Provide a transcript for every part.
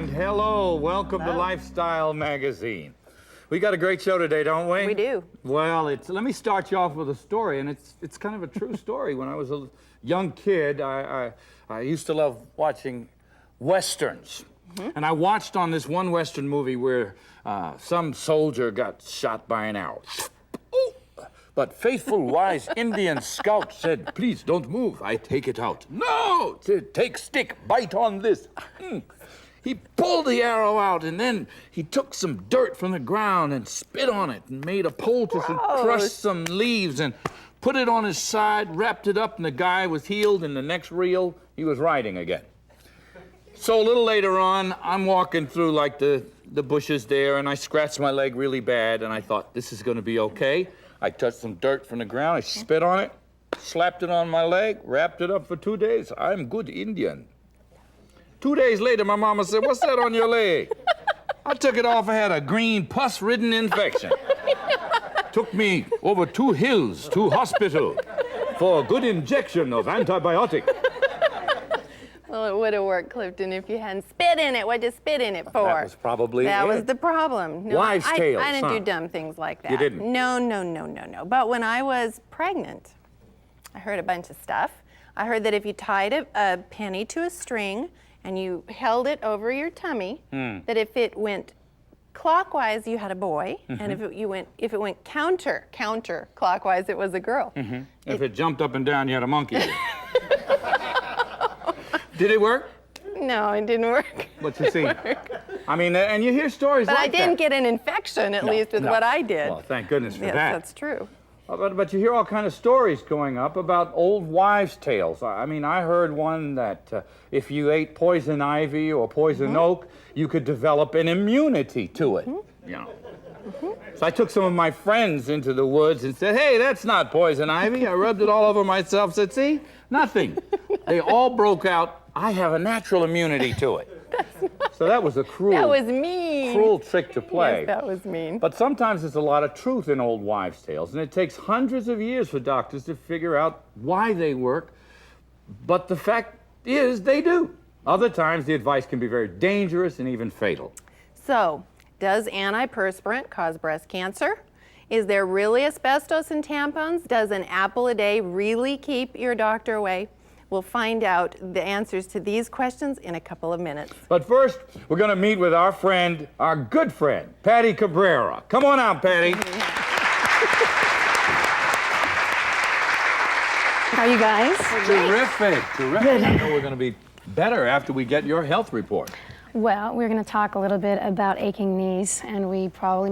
and hello. Welcome to Lifestyle Magazine. We got a great show today, don't we? We do. Well, let me start you off with a story, and it's kind of a true story. When I was a young kid, I used to love watching Westerns. And I watched on this one Western movie where some soldier got shot by an arrow. But faithful, wise Indian scout said, "Please don't move, I take it out." "No, take stick, bite on this." He pulled the arrow out, and then he took some dirt from the ground and spit on it and made a poultice and crushed some leaves and put it on his side, wrapped it up, and the guy was healed. In the next reel, he was riding again. So a little later on, I'm walking through like the bushes there, and I scratched my leg really bad, and I thought, this is gonna be okay. I touched some dirt from the ground, I spit on it, slapped it on my leg, wrapped it up for 2 days. I'm good Indian. 2 days later, my mama said, "What's that on your leg?" I took it off, I had a green pus-ridden infection. Took me over 2 hills to hospital for a good injection of antibiotic. Well, it would have worked, Clifton, if you hadn't spit in it. What'd you spit in it for? That was probably That it. was the problem. No, Wives' tales, I didn't huh? do dumb things like that. You didn't? No. But when I was pregnant, I heard a bunch of stuff. I heard that if you tied a penny to a string and you held it over your tummy, that if it went clockwise, you had a boy, and if it went counter-clockwise, it was a girl. If it jumped up and down, you had a monkey. Did it work? No, it didn't work. What you see? I mean, and you hear stories But like that. I didn't get an infection, at least with what I did. Well, thank goodness for Yes, that. that's true. But you hear all kind of stories going up about old wives' tales. I mean, I heard one that if you ate poison ivy or poison oak, you could develop an immunity to it. You know. So I took some of my friends into the woods and said, "Hey, that's not poison ivy." I rubbed it all over myself, said, "See, nothing." They all broke out, "I have a natural immunity to it." So that was a cruel trick to play. Yes, that was mean. But sometimes there's a lot of truth in old wives' tales, and it takes hundreds of years for doctors to figure out why they work. But the fact is, they do. Other times, the advice can be very dangerous and even fatal. So, does antiperspirant cause breast cancer? Is there really asbestos in tampons? Does an apple a day really keep your doctor away? We'll find out the answers to these questions in a couple of minutes. But first, we're going to meet with our friend, our good friend, Patty Cabrera. Come on out, Patty. How are you guys? Terrific. I know we're going to be better after we get your health report. Well, we're going to talk a little bit about aching knees, and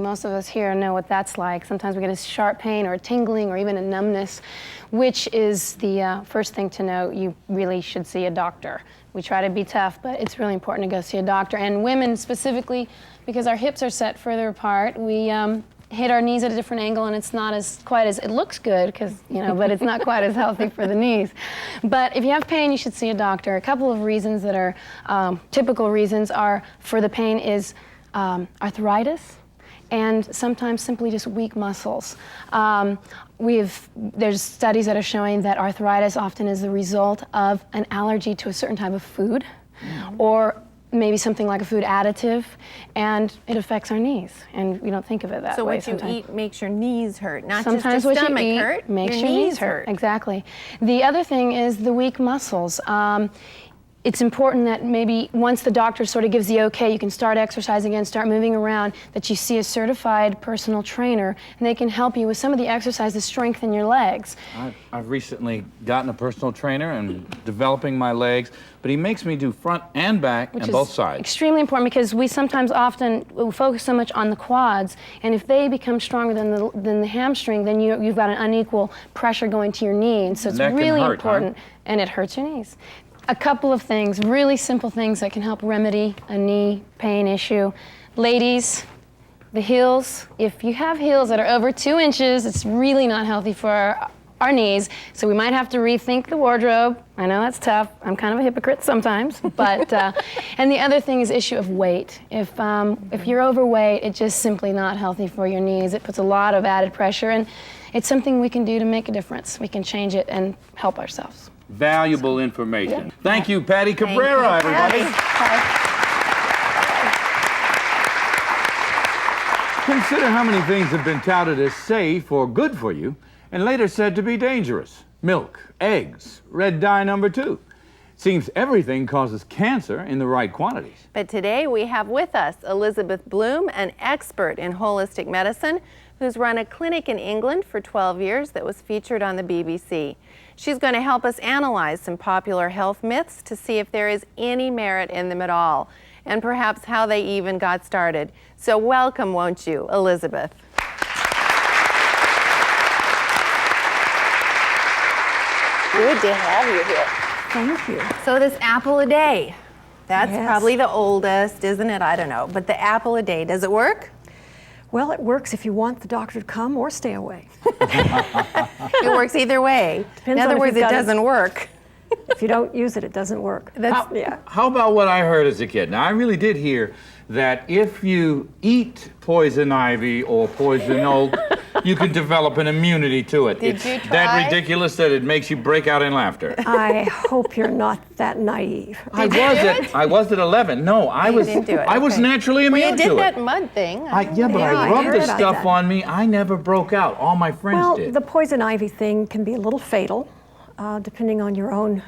most of us here know what that's like. Sometimes we get a sharp pain or a tingling or even a numbness, which is the first thing to know. You really should see a doctor. We try to be tough, but it's really important to go see a doctor. And women specifically, because our hips are set further apart, we hit our knees at a different angle, and it's not quite as, it looks good, because, but it's not quite as healthy for the knees. But if you have pain, you should see a doctor. A couple of reasons that are typical reasons for the pain is arthritis, and sometimes simply just weak muscles. There's studies that are showing that arthritis often is the result of an allergy to a certain type of food, or maybe something like a food additive, and it affects our knees, and we don't think of it that way. So what sometimes. you eat makes your knees hurt, not Sometimes just your what stomach you eat hurt, makes your knees hurt. Exactly. The other thing is the weak muscles. It's important that maybe once the doctor sort of gives the okay, you can start exercising again, start moving around, that you see a certified personal trainer, and they can help you with some of the exercises to strengthen your legs. I've recently gotten a personal trainer and developing my legs, but he makes me do front and back and both sides. Extremely important, because we often focus so much on the quads, and if they become stronger than the hamstring, then you've got an unequal pressure going to your knee, and so it's really important, and it hurts your knees. A couple of things, really simple things that can help remedy a knee pain issue. Ladies, the heels. If you have heels that are over 2 inches, it's really not healthy for our knees, so we might have to rethink the wardrobe. I know that's tough. I'm kind of a hypocrite sometimes, but and the other thing is issue of weight. If you're overweight, it's just simply not healthy for your knees. It puts a lot of added pressure, and it's something we can do to make a difference. We can change it and help ourselves. Valuable information. Thank you, Patty Cabrera, everybody. Consider how many things have been touted as safe or good for you and later said to be dangerous. Milk, eggs, red dye number 2. Seems everything causes cancer in the right quantities. But today we have with us Elizabeth Bloom, an expert in holistic medicine, who's run a clinic in England for 12 years that was featured on the BBC. She's going to help us analyze some popular health myths to see if there is any merit in them at all, and perhaps how they even got started. So welcome, won't you, Elizabeth? Good to have you here. Thank you. So this apple a day, that's Yes. probably the oldest, isn't it? I don't know. But the apple a day, does it work? Well, it works if you want the doctor to come or stay away. It works either way. Depends In other on if words, you've it got it. doesn't work. If you don't use it, it doesn't work. Yeah. How about what I heard as a kid? Now, I really did hear that if you eat poison ivy or poison oak, you can develop an immunity to it. Did it's you try? that ridiculous that it makes you break out in laughter. I hope you're not that naive. I was at 11. No, I You was didn't do it, I was okay. naturally Well, immune you did to that it. mud thing. Yeah, but Yeah, I I rubbed heard the about stuff that. on me. I never broke out. All my friends Well, did. the poison ivy thing can be a little fatal, depending on your own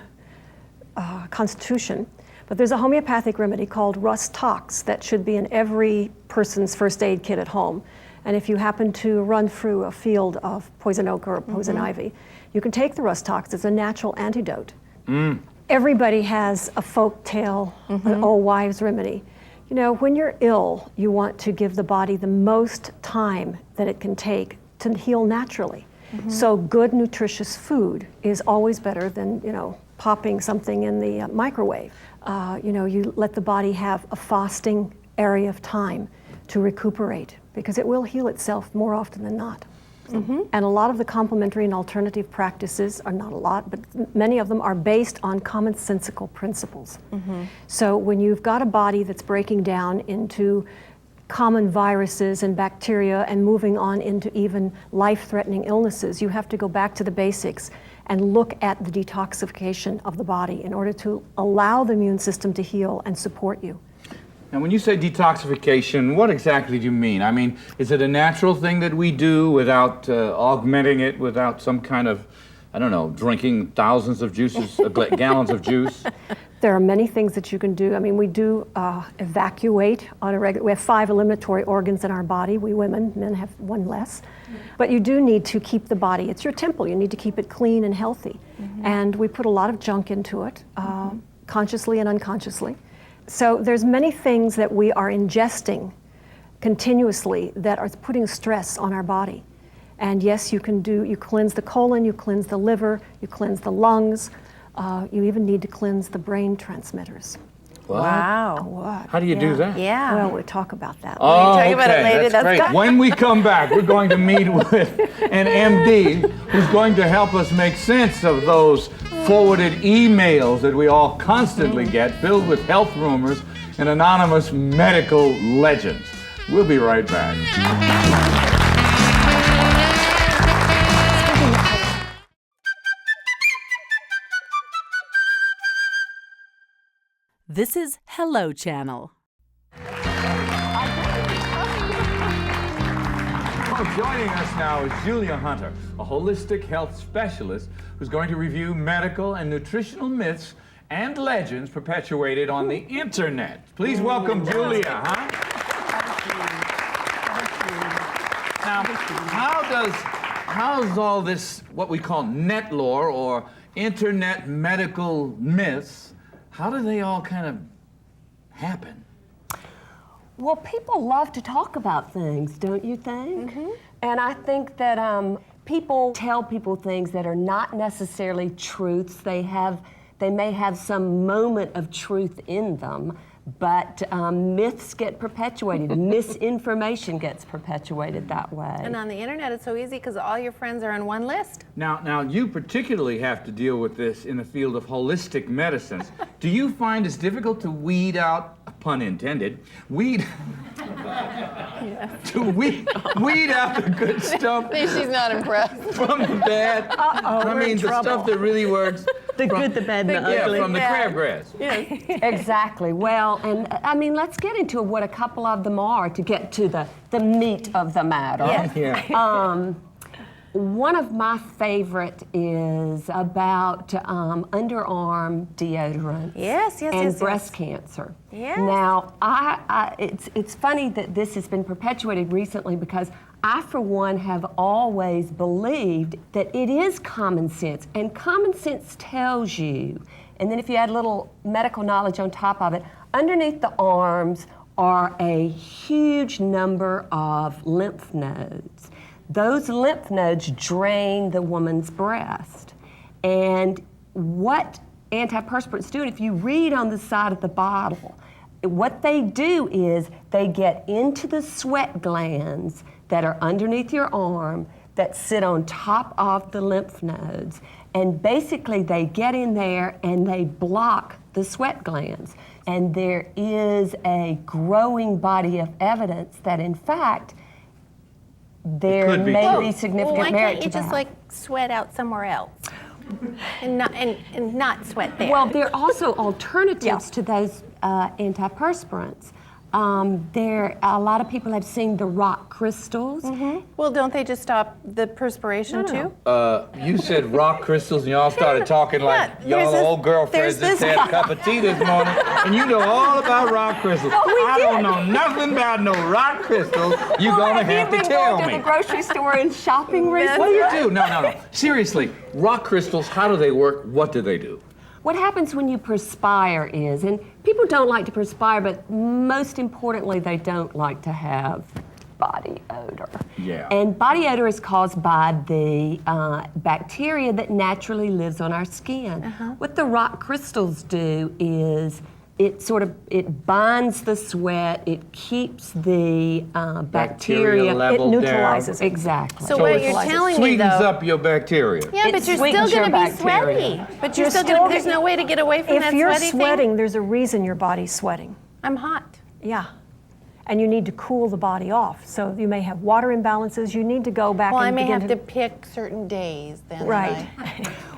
constitution. But there's a homeopathic remedy called Rus Tox that should be in every person's first aid kit at home. And if you happen to run through a field of poison oak or poison ivy, you can take the Rus Tox. It's a natural antidote. Everybody has a folk tale, an old wives' remedy. You know, when you're ill, you want to give the body the most time that it can take to heal naturally. So good, nutritious food is always better than, you know, popping something in the microwave. You know, you let the body have a fasting area of time to recuperate because it will heal itself more often than not. And a lot of the complementary and alternative practices are not a lot, but many of them are based on commonsensical principles. So when you've got a body that's breaking down into common viruses and bacteria and moving on into even life-threatening illnesses, you have to go back to the basics and look at the detoxification of the body in order to allow the immune system to heal and support you. Now, when you say detoxification, what exactly do you mean? I mean, is it a natural thing that we do without augmenting it, without some kind of, I don't know, drinking thousands of juices, gallons of juice? There are many things that you can do. I mean, we do evacuate on a regular. We have 5 eliminatory organs in our body. We women, men have 1 less. But you do need to keep the body. It's your temple. You need to keep it clean and healthy. And we put a lot of junk into it, consciously and unconsciously. So there's many things that we are ingesting continuously that are putting stress on our body. And yes, you cleanse the colon, you cleanse the liver, you cleanse the lungs. You even need to cleanse the brain transmitters. What? Wow. What? How do you do that? Yeah. Well, we'll talk about that. Oh, talk about it later. That's That's great. good. When we come back, we're going to meet with an MD who's going to help us make sense of those forwarded emails that we all constantly get, filled with health rumors and anonymous medical legends. We'll be right back. This is Hello Channel. Well, joining us now is Julia Hunter, a holistic health specialist who's going to review medical and nutritional myths and legends perpetuated on the internet. Please welcome Julia, huh? Now, how's all this, what we call net lore or internet medical myths, how do they all kind of happen? Well, people love to talk about things, don't you think? And I think that people tell people things that are not necessarily truths. They may have some moment of truth in them, but myths get perpetuated. Misinformation gets perpetuated that way. And on the internet, it's so easy because all your friends are on one list. Now, you particularly have to deal with this in the field of holistic medicines. Do you find it's difficult to weed out, pun intended, weed To weed out the good stuff She's not impressed. from the bad. I mean, the stuff that really works. The good, the bad, and the ugly. Yeah, from the crabgrass. Exactly. Well, and I mean, let's get into what a couple of them are to get to the meat of the matter. Yeah. One of my favorite is about underarm deodorant. Yes, yes, and yes, breast yes. cancer. Yes. Now, it's funny that this has been perpetuated recently because I, for one, have always believed that it is common sense, and common sense tells you, and then if you add a little medical knowledge on top of it, underneath the arms are a huge number of lymph nodes. Those lymph nodes drain the woman's breast. And what antiperspirants do, and if you read on the side of the bottle, what they do is they get into the sweat glands that are underneath your arm that sit on top of the lymph nodes. And basically they get in there and they block the sweat glands. And there is a growing body of evidence that, in fact, there could be may true. be significant Why merit can't you to just that. like sweat out somewhere else and not sweat there? Well, there are also alternatives to those antiperspirants. A lot of people have seen the rock crystals. Well, don't they just stop the perspiration too? You said rock crystals, and y'all started talking like Yeah, y'all there's this- old girlfriends there's that this- had a cup of tea this morning, and you know all about rock crystals. I don't know nothing about no rock crystals. You're gonna have to tell to me. the grocery store and shopping recently? What do you do? No. Seriously, rock crystals, how do they work? What do they do? What happens when you perspire is, and people don't like to perspire, but most importantly, they don't like to have body odor. Yeah. And body odor is caused by the bacteria that naturally lives on our skin. What the rock crystals do is it binds the sweat, it keeps the bacteria. level It down. neutralizes it. Exactly. So what it you're telling me sweetens though, up your bacteria. yeah, It but you're still sweetens your going to be bacteria. sweaty. But You're you're still still going. There's gonna- no way to get away from If that you're sweaty sweating, thing. there's a reason your body's sweating. I'm hot. Yeah. And you need to cool the body off. So you may have water imbalances. You need to go back Well, I and may begin have to pick certain days then. Right.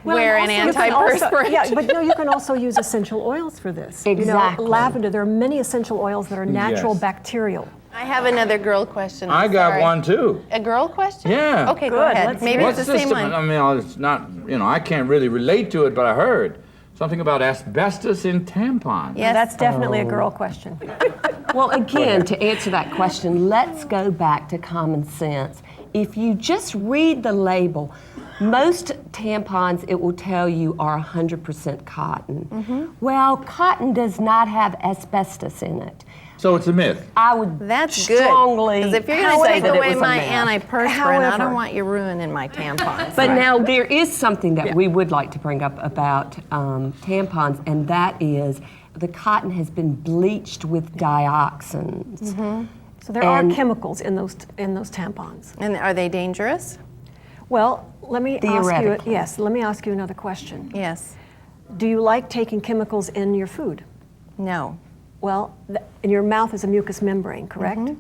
Wear an You can also- antiperspirant. Yeah, but no, you can also use essential oils for this. Exactly. You know, lavender, there are many essential oils that are natural Yes. bacterial. I have another girl question. I got Sorry. one too. A girl question? Yeah. Okay, go Good, ahead. let's Maybe hear it's the same one. I mean, it's not, I can't really relate to it, but I heard something about asbestos in tampons. Yes. That's definitely a girl question. Well, again, to answer that question, let's go back to common sense. If you just read the label, most tampons, it will tell you are 100% cotton. Well, cotton does not have asbestos in it. So it's a myth. I would That's good. strongly Because if you're going to say take that it away was a my myth. antiperspirant, I However- don't want you ruining my tampons. But now there is something that we would like to bring up about tampons, and that is the cotton has been bleached with dioxins. So there are And- chemicals in those tampons. And are they dangerous? Well, let me ask you. Theoretically. Yes, let me ask you another question. Yes. Do you like taking chemicals in your food? No. Well, and your mouth is a mucous membrane, correct?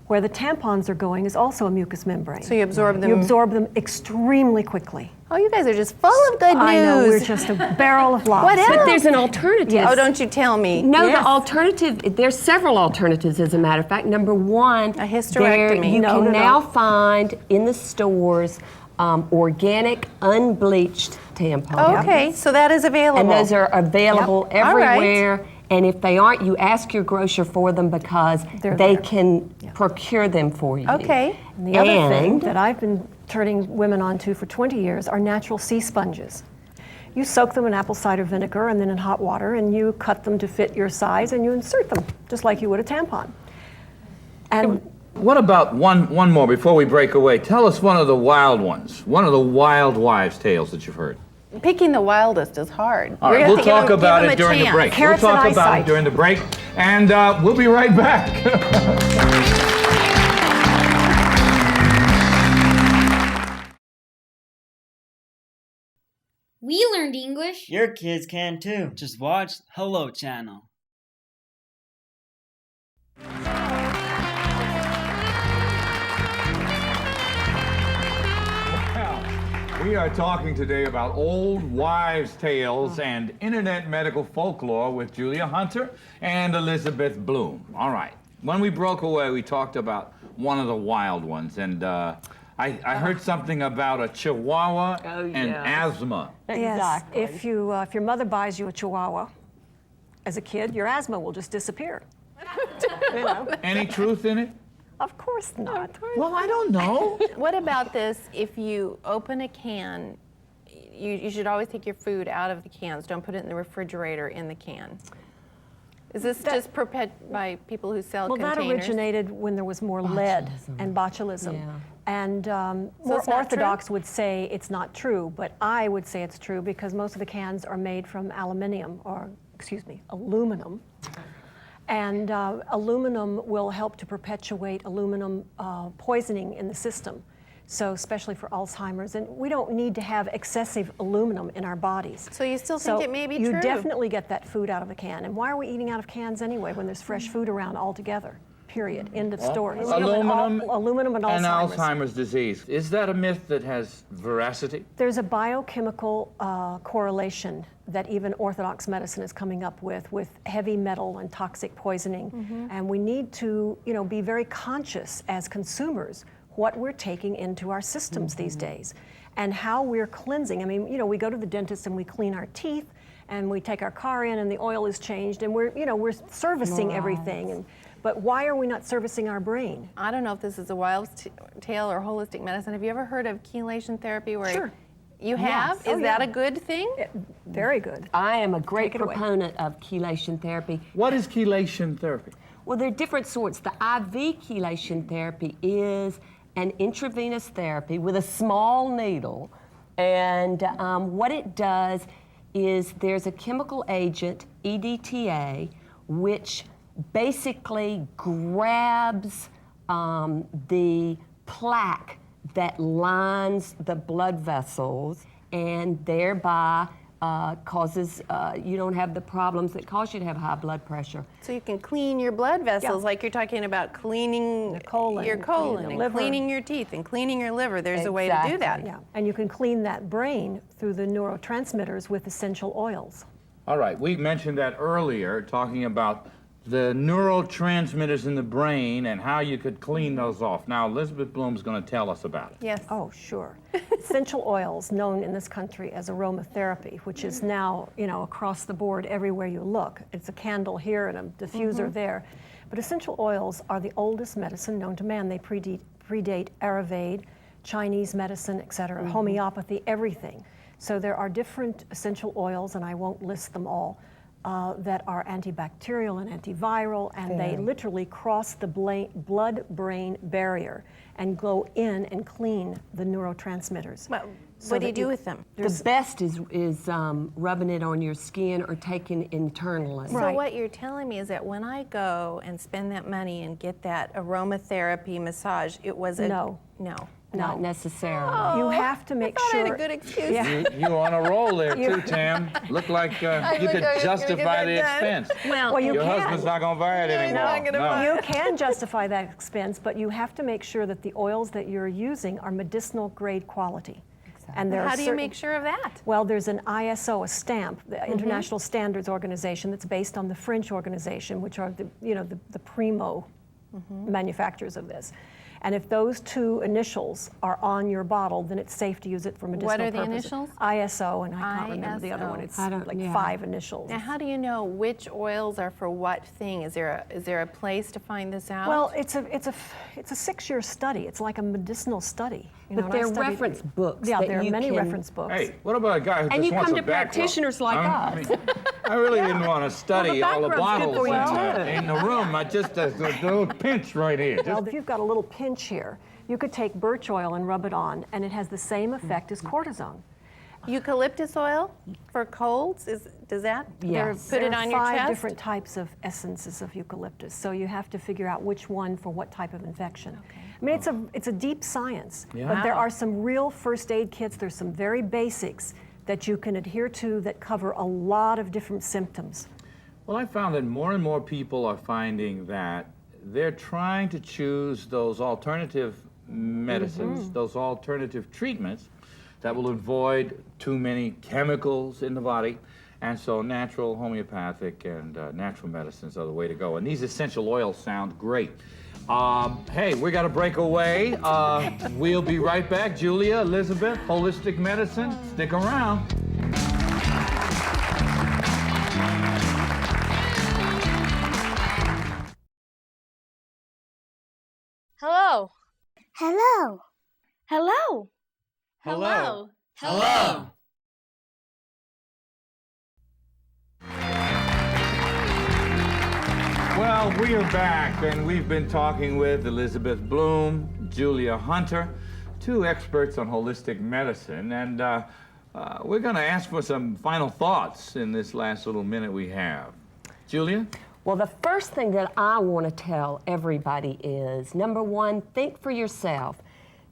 Where the tampons are going is also a mucous membrane. So you absorb them. You absorb them extremely quickly. Oh, you guys are just full of good news. I know, we're just a barrel of laughs. What else? But there's an alternative. Oh, don't you tell me. No, Yes. the alternative, there's several alternatives as a matter of fact. Number one, A hysterectomy. you No, can no, now no. find in the stores organic, unbleached tampons. Okay, so that is available. And those are available Yep. All right. everywhere. And if they aren't, you ask your grocer for them because They're they there. can procure them for you. Okay. And the other thing And- that I've been turning women onto for 20 years are natural sea sponges. You soak them in apple cider vinegar and then in hot water, and you cut them to fit your size, and you insert them just like you would a tampon. And What about one more before we break away? Tell us one of the wild ones, one of the wild wives' tales that you've heard. Picking the wildest is hard. All We're right, gonna we'll have to give talk them- about give it them a during the chance. break. Carrots We'll talk and about eyesight. it during the break, and we'll be right back. We learned English. Your kids can too. Just watch Hello Channel. We are talking today about old wives' tales and internet medical folklore with Julia Hunter and Elizabeth Bloom. All right. When we broke away, we talked about one of the wild ones, and I heard something about a chihuahua and asthma. Yes, if your mother buys you a chihuahua as a kid, your asthma will just disappear. You know? Any truth in it? Of course not. Well, I don't know. What about this? If you open a can, you should always take your food out of the cans. Don't put it in the refrigerator in the can. Is this just perpetuated by people who sell containers? Well, that originated when there was more lead and botulism. Yeah. And more it's not orthodox true? would say it's not true, but I would say it's true because most of the cans are made from aluminum. And aluminum will help to perpetuate aluminum poisoning in the system. So especially for Alzheimer's, and we don't need to have excessive aluminum in our bodies. So you still think it may be you true? definitely get that food out of a can. And why are we eating out of cans anyway when there's fresh food around altogether? Period. End of story. Aluminum and Alzheimer's disease. Is that a myth that has veracity? There's a biochemical correlation that even Orthodox medicine is coming up with heavy metal and toxic poisoning. And we need to, be very conscious as consumers what we're taking into our systems these days and how we're cleansing. I mean, we go to the dentist and we clean our teeth and we take our car in and the oil is changed and we're servicing everything. But why are we not servicing our brain? I don't know if this is a wild tale or holistic medicine. Have you ever heard of chelation therapy? Sure. You have? Yes. Is that a good thing? Very good. I am a great Take it away. proponent of chelation therapy. What is chelation therapy? Well, there are different sorts. The IV chelation therapy is an intravenous therapy with a small needle. And what it does is there's a chemical agent, EDTA, which basically grabs the plaque that lines the blood vessels and thereby causes, you don't have the problems that cause you to have high blood pressure. So you can clean your blood vessels like you're talking about cleaning The colon, your colon cleaning the and liver. cleaning your teeth and cleaning your liver. There's a way to do that. Yeah, and you can clean that brain through the neurotransmitters with essential oils. All right, we mentioned that earlier, talking about the neurotransmitters in the brain and how you could clean those off. Now, Elizabeth Bloom's going to tell us about it. Yes. Oh, sure. Essential oils, known in this country as aromatherapy, which is now, across the board everywhere you look. It's a candle here and a diffuser there. But essential oils are the oldest medicine known to man. They predate Ayurveda, Chinese medicine, etc., homeopathy, everything. So there are different essential oils, and I won't list them all, that are antibacterial and antiviral, and they literally cross the blood-brain barrier and go in and clean the neurotransmitters. Well, So what do you that do with them? The best is rubbing it on your skin or taking it internally. So what you're telling me is that when I go and spend that money and get that aromatherapy massage, it was a No. Not necessarily. You have to make I thought sure. I had a good excuse. Yeah. You on a roll there too, Tam. Look like you look could like I was gonna justify get the that done. expense. Well, you Your can. husband's not going to buy it anymore. not gonna buy No. You can justify that expense, but you have to make sure that the oils that you're using are medicinal grade quality. And there are How do you certain- make sure of that? Well, there's an ISO, a stamp, the International Standards Organization, that's based on the French organization, which are the primo manufacturers of this. And if those two initials are on your bottle, then it's safe to use it for medicinal What are the purposes. initials? ISO, and I can't remember the other ISO. one. It's I don't- like yeah. 5 initials. Now, how do you know which oils are for what thing? Is there a place to find this out? Well, it's a 6-year study. It's like a medicinal study. But and there I are studied- reference books Yeah, that there are you many can- reference books. Hey, what about a guy who And just you wants come a to back rub? practitioners like I us. mean, I really didn't want to study Well, the all the back rub's good bottles for you, in the room. I just a little pinch right here. Well, if you've got a little pinch here, you could take birch oil and rub it on, and it has the same effect as cortisone. eucalyptus oil for colds, does that? Yes. Put it There on are your 5 chest? different types of essences of eucalyptus, so you have to figure out which one for what type of infection. I mean, it's a deep science, but there are some real first aid kits. There's some very basics that you can adhere to that cover a lot of different symptoms. Well, I found that more and more people are finding that they're trying to choose those alternative medicines, those alternative treatments, that will avoid too many chemicals in the body. And so natural, homeopathic, and natural medicines are the way to go. And these essential oils sound great. Hey, we got to break away. We'll be right back. Julia, Elizabeth, Holistic Medicine, stick around. Hello. Hello. Hello. Hello. Hello. Well, we are back, and we've been talking with Elizabeth Bloom, Julia Hunter, two experts on holistic medicine, and we're going to ask for some final thoughts in this last little minute we have. Julia? Well, the first thing that I want to tell everybody is, number one, think for yourself.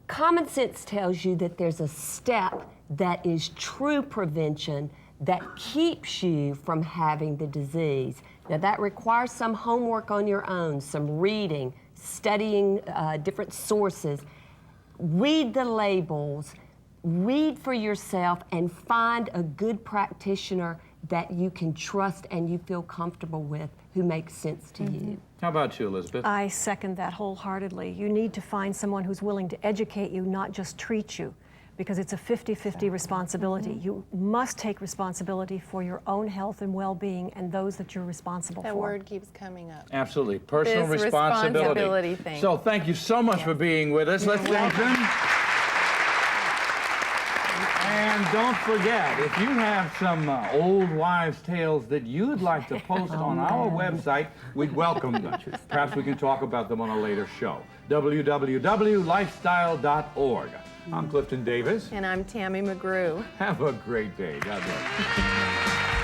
Common sense tells you that there's a step that is true prevention that keeps you from having the disease. Now, that requires some homework on your own, some reading, studying different sources. Read the labels, read for yourself, and find a good practitioner that you can trust and you feel comfortable with, who makes sense to you. How about you, Elizabeth? I second that wholeheartedly. You need to find someone who's willing to educate you, not just treat you, because it's a 50-50 responsibility. You must take responsibility for your own health and well-being and those that you're responsible That for. word keeps coming up. Absolutely. Personal This responsibility thing. So thank you so much for being with us. Let's thank them. And don't forget, if you have some old wives' tales that you'd like to post on our website, we'd welcome them. Perhaps we can talk about them on a later show. www.lifestyle.org. I'm Clifton Davis. And I'm Tammy McGrew. Have a great day. God bless.